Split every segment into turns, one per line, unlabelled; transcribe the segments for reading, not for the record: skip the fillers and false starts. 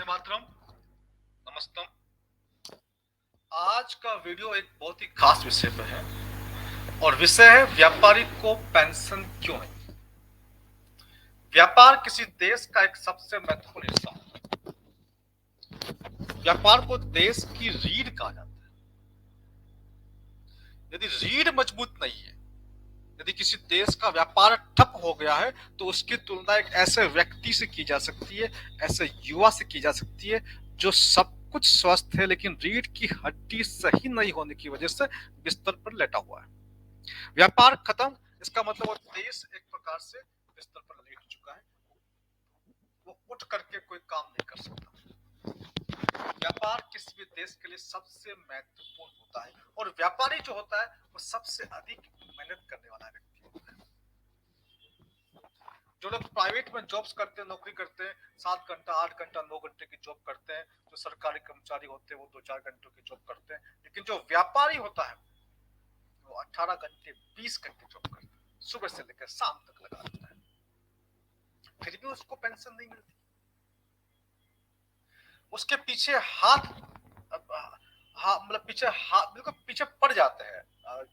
वंदे मातरम, नमस्तम। आज का वीडियो एक बहुत ही खास विषय पर है और विषय है व्यापारी को पेंशन क्यों नहीं। व्यापार किसी देश का एक सबसे महत्वपूर्ण हिस्सा है। व्यापार को देश की रीढ़ कहा जाता है। यदि रीढ़ मजबूत नहीं है, यदि किसी देश का व्यापार ठप हो गया है, तो उसकी तुलना एक ऐसे व्यक्ति से की जा सकती है, ऐसे युवा से की जा सकती है जो सब कुछ स्वस्थ है लेकिन रीढ़ की हड्डी सही नहीं होने की वजह से बिस्तर पर लेटा हुआ है। व्यापार खत्म, इसका मतलब वो देश एक प्रकार से बिस्तर पर लेट चुका है, वो उठ करके कोई काम नहीं कर सकता। व्यापार किसी भी देश के लिए सबसे महत्वपूर्ण होता है और व्यापारी जो होता है वो सबसे अधिक मेहनत करने वाला व्यक्ति होता है। जो लोग प्राइवेट में जॉब्स करते हैं, नौकरी करते हैं, 7 घंटा 8 घंटा 9 घंटे की जॉब करते हैं, जो सरकारी कर्मचारी होते हैं वो 2-4 घंटों की जॉब करते हैं, लेकिन जो व्यापारी होता है वो 18 घंटे 20 घंटे जॉब करता है, सुबह से लेकर शाम तक लगा रहता है, फिर भी उसको पेंशन नहीं मिलती। उसके पीछे हाथ मतलब पीछे हाथ बिल्कुल पीछे पड़ जाते हैं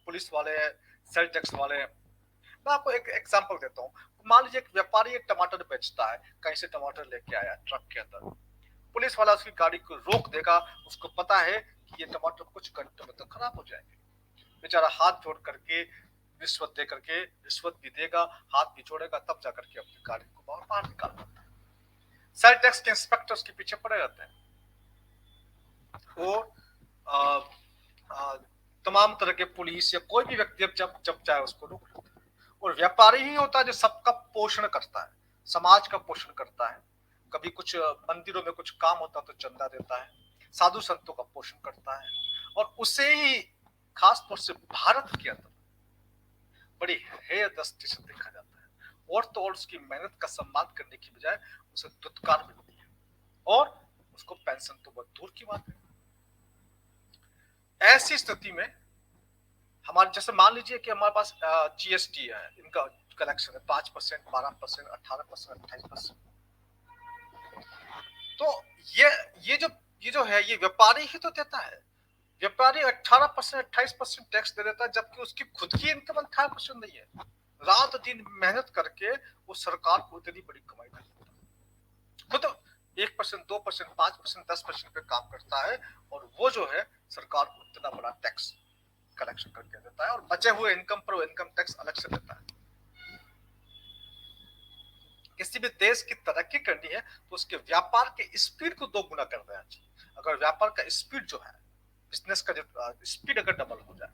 पुलिस वाले, सेल टैक्स वाले। मैं आपको एक एग्जांपल देता हूँ। मान लीजिए एक व्यापारी एक टमाटर बेचता है, कहीं से टमाटर लेके आया ट्रक के अंदर, पुलिस वाला उसकी गाड़ी को रोक देगा, उसको पता है कि ये टमाटर कुछ घंटों में तो खराब हो जाएंगे। बेचारा हाथ जोड़ करके रिश्वत दे करके, रिश्वत भी देगा, हाथ भी जोड़ेगा, तब जाकर के अपनी गाड़ी को बाहर निकाल पाता है। सेल टैक्स के इंस्पेक्टर उसके पीछे पड़े रहते हैं, वो आ, आ, तमाम तरह के पुलिस या कोई भी व्यक्ति जब जब चाहे उसको रोक लेता है। और व्यापारी ही होता है जो सबका पोषण करता है, समाज का पोषण करता है। कभी कुछ मंदिरों में कुछ काम होता है तो चंदा देता है, साधु संतों का पोषण करता है, और उसे ही खास तौर से भारत के अंदर बड़ी हेय दृष्टि से देखा जाता है। और तो और उसकी मेहनत का सम्मान करने की बजाय उसे दुत्कार मिलती है और उसको पेंशन तो बहुत दूर की बात है। ऐसी स्थिति में हमारे जैसे मान लीजिए कि हमारे पास जीएसटी है, इनका कलेक्शन है 5%, 12%, 18%, 28%। तो ये जो है ये व्यापारी ही तो देता है। व्यापारी 18% 28% टैक्स दे देता है, जबकि उसकी खुद की इनकम 18% नहीं है। रात दिन मेहनत करके वो सरकार को इतनी बड़ी कमाई नहीं देता, खुद 1%, 2%, 5%, 10% पे काम करता है, और वो जो है सरकार को इतना बड़ा टैक्स कलेक्शन करके देता है, और बचे हुए इनकम पर वो इनकम टैक्स अलग से देता है। किसी भी देश की तरक्की करनी है तो उसके व्यापार के स्पीड को 2 गुना कर देना चाहिए। अगर व्यापार का स्पीड जो है, बिजनेस का जो स्पीड अगर डबल हो जाए,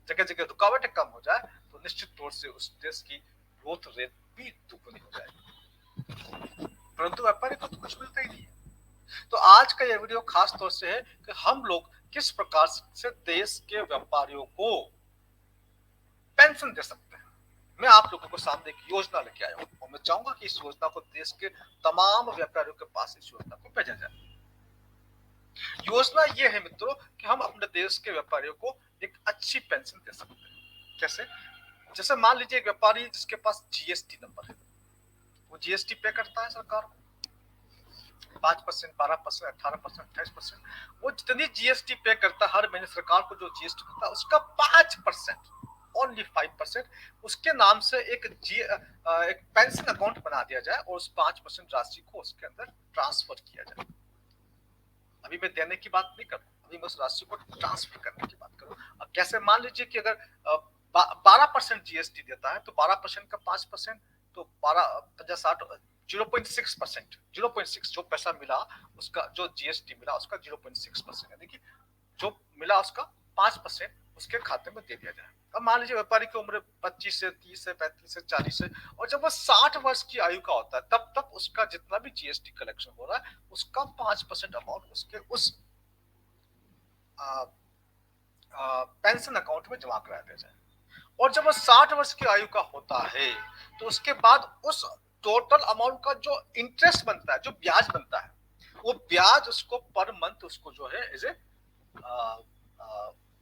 जगह जगह रुकावटें कम हो जाए, तो निश्चित तौर से उस देश की ग्रोथ रेट भी दुगुनी हो जाएगी। परंतु व्यापारी को तो कुछ मिलता ही नहीं है। तो आज का यह वीडियो खास तौर से है कि हम लोग किस प्रकार से देश के व्यापारियों को पेंशन दे सकते हैं। मैं आप लोगों को सामने एक योजना लेके आया हूं और मैं चाहूंगा कि इस योजना को देश के तमाम व्यापारियों के पास इस योजना को भेजा जाए। योजना ये है मित्रों कि हम अपने देश के व्यापारियों को एक अच्छी पेंशन दे सकते हैं। कैसे? जैसे मान लीजिए एक व्यापारी जिसके पास जीएसटी नंबर है, वो जीएसटी पे करता है सरकार को 5%, 12%, 18%, 28%। वो जितनी जीएसटी पे करता है हर महीने सरकार को, जो जीएसटी देता है उसका 5%, ओनली 5% उसके नाम से एक पेंशन अकाउंट बना दिया जाए और उस 5% राशि को उसके अंदर ट्रांसफर किया जाए। अभी मैं देने की बात नहीं कर रहा, अभी मैं उस राशि को ट्रांसफर करने की बात करूँ। अब कैसे? मान लीजिए कि अगर 12% जीएसटी देता है तो 12% का 5%, तो 12 50 60 0.6%, 0.6 जो पैसा मिला उसका, जो जीएसटी मिला उसका 0.6%, यानी कि जो मिला उसका 5% उसके खाते में दे दिया जाए। अब मान लीजिए व्यापारी की उम्र 25 से 30 से 35 से 40 से, और जब वो 60 वर्ष की आयु का होता है तब उसका जितना भी जीएसटी कलेक्शन हो रहा है उसका 5% अमाउंट उसके उस पेंशन अकाउंट में जमा करा दिया जाए। और जब वो 60 वर्ष की आयु का होता है तो उसके बाद उस टोटल अमाउंट का जो इंटरेस्ट बनता है, जो ब्याज बनता है, वो ब्याज उसको पर मंथ उसको जो है एज ए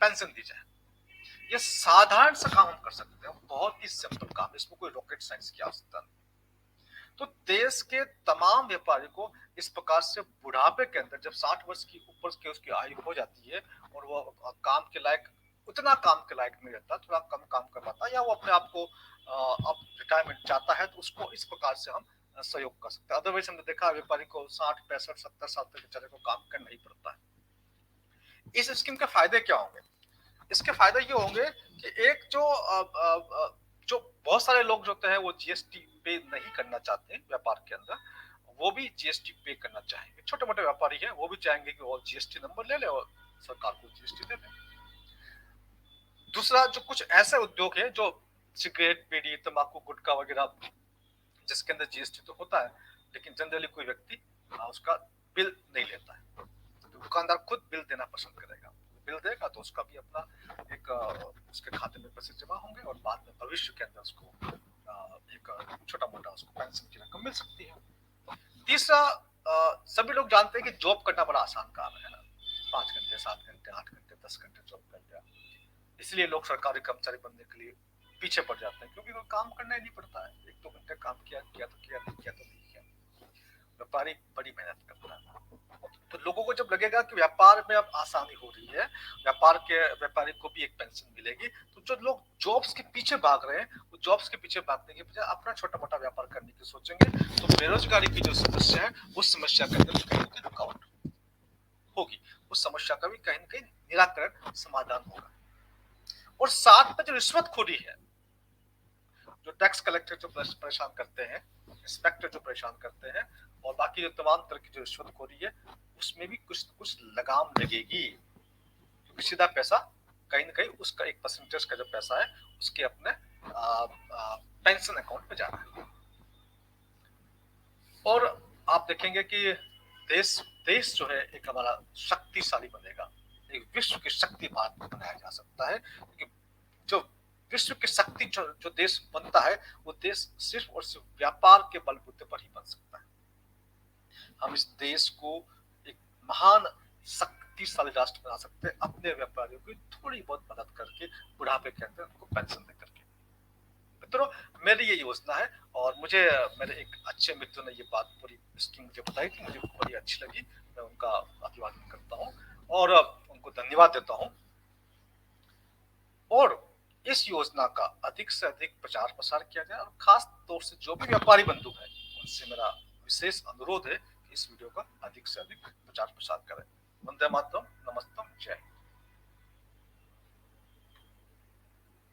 पेंशन दी जाए। ये साधारण सा काम हम कर सकते हैं, बहुत ही सिंपल काम, इसमें कोई रॉकेट साइंस की आवश्यकता नहीं। तो देश के तमाम व्यापारी को इस प्रकार से बुढ़ापे के अंदर जब 60 वर्ष की ऊपर की उसकी आयु हो जाती है और वो काम के लायक उतना काम के लायक नहीं रहता, थोड़ा कम काम कर पाता या वो अपने आप को अब रिटायरमेंट चाहता है, तो उसको इस प्रकार से हम सहयोग कर सकते हैं। अदरवाइज हमने देखा व्यापारी को 60, 65, 70 साल तक बेचारे को काम करना ही पड़ता है। इस स्कीम के फायदे क्या होंगे? इसके फायदे ये होंगे कि एक जो बहुत सारे लोग जो होते हैं वो जीएसटी पे नहीं करना चाहते हैं व्यापार के अंदर, वो भी जीएसटी पे करना चाहेंगे। छोटे मोटे व्यापारी हैं वो भी चाहेंगे कि वो जीएसटी नंबर ले ले और सरकार को जीएसटी दे दें। दूसरा, जो कुछ ऐसे उद्योग है जो सिगरेट, बीड़ी, तंबाकू, गुटखा वगैरह जिसके अंदर जीएसटी तो होता है, लेकिन जनरली कोई व्यक्ति उसका बिल नहीं लेता है, तो दुकानदार खुद बिल देना पसंद करेगा। बिल देगा तो उसका भी अपना एक उसके खाते में पैसे जमा होंगे और बाद में भविष्य के अंदर उसको एक छोटा मोटा उसको पेंशन की रकम मिल सकती है। तीसरा, सभी लोग जानते हैं कि जॉब करना बड़ा आसान काम है ना, 5 घंटे, 7 घंटे, 8 घंटे, 10 घंटे जॉब कर लिया, इसलिए लोग सरकारी कर्मचारी बनने के लिए पीछे पड़ जाते हैं, क्योंकि वो काम करना ही नहीं पड़ता है। 1-2 घंटे काम किया किया तो किया, नहीं किया तो नहीं किया। व्यापारी बड़ी मेहनत करता है। तो लोगों को जब लगेगा कि व्यापार में अब आसानी हो रही है, व्यापारी को भी एक पेंशन मिलेगी, तो जो लोग जॉब्स के पीछे भाग रहे हैं, वो जॉब्स के पीछे भागने के बजाय अपना छोटा मोटा व्यापार करने की सोचेंगे, तो बेरोजगारी की जो समस्या है उस समस्या के अंदर कहीं ना कहीं रुकावट होगी, उस समस्या का भी कहीं ना कहीं निराकरण समाधान होगा। और साथ में जो रिश्वतखोरी है, जो टैक्स कलेक्टर जो परेशान करते हैं, इंस्पेक्टर जो परेशान करते हैं, और बाकी जो तमाम तरह की जो रिश्वतखोरी है, उसमें भी कुछ न कुछ लगाम लगेगी, क्योंकि सीधा पैसा कहीं ना कहीं उसका एक परसेंटेज का जो पैसा है उसके अपने पेंशन अकाउंट में जाना है। और आप देखेंगे कि देश जो है एक हमारा शक्तिशाली बनेगा, एक विश्व की शक्ति भारत को बनाया जा सकता है, क्योंकि जो विश्व की शक्ति जो देश बनता है, वो देश सिर्फ और सिर्फ व्यापार के बलबूते पर ही बन सकता है। हम इस देश को एक महान शक्तिशाली राष्ट्र बना सकते हैं अपने व्यापारियों की थोड़ी बहुत मदद करके, बुढ़ापे के अंदर उनको पेंशन दे करके। मित्रों, मेरी ये योजना है, और मुझे मेरे एक अच्छे मित्र ने ये बात पूरी स्कीम मुझे बताई थी, मुझे बड़ी अच्छी लगी। मैं उनका अभिवादन करता हूँ और उनको धन्यवाद देता हूँ। और इस योजना का अधिक से अधिक प्रचार प्रसार किया जाए, और खास तौर से जो भी व्यापारी बंधु है उनसे मेरा विशेष अनुरोध है कि इस वीडियो का अधिक से अधिक प्रचार प्रसार करें। वंदे मातरम, नमस्तम, जय हिंद।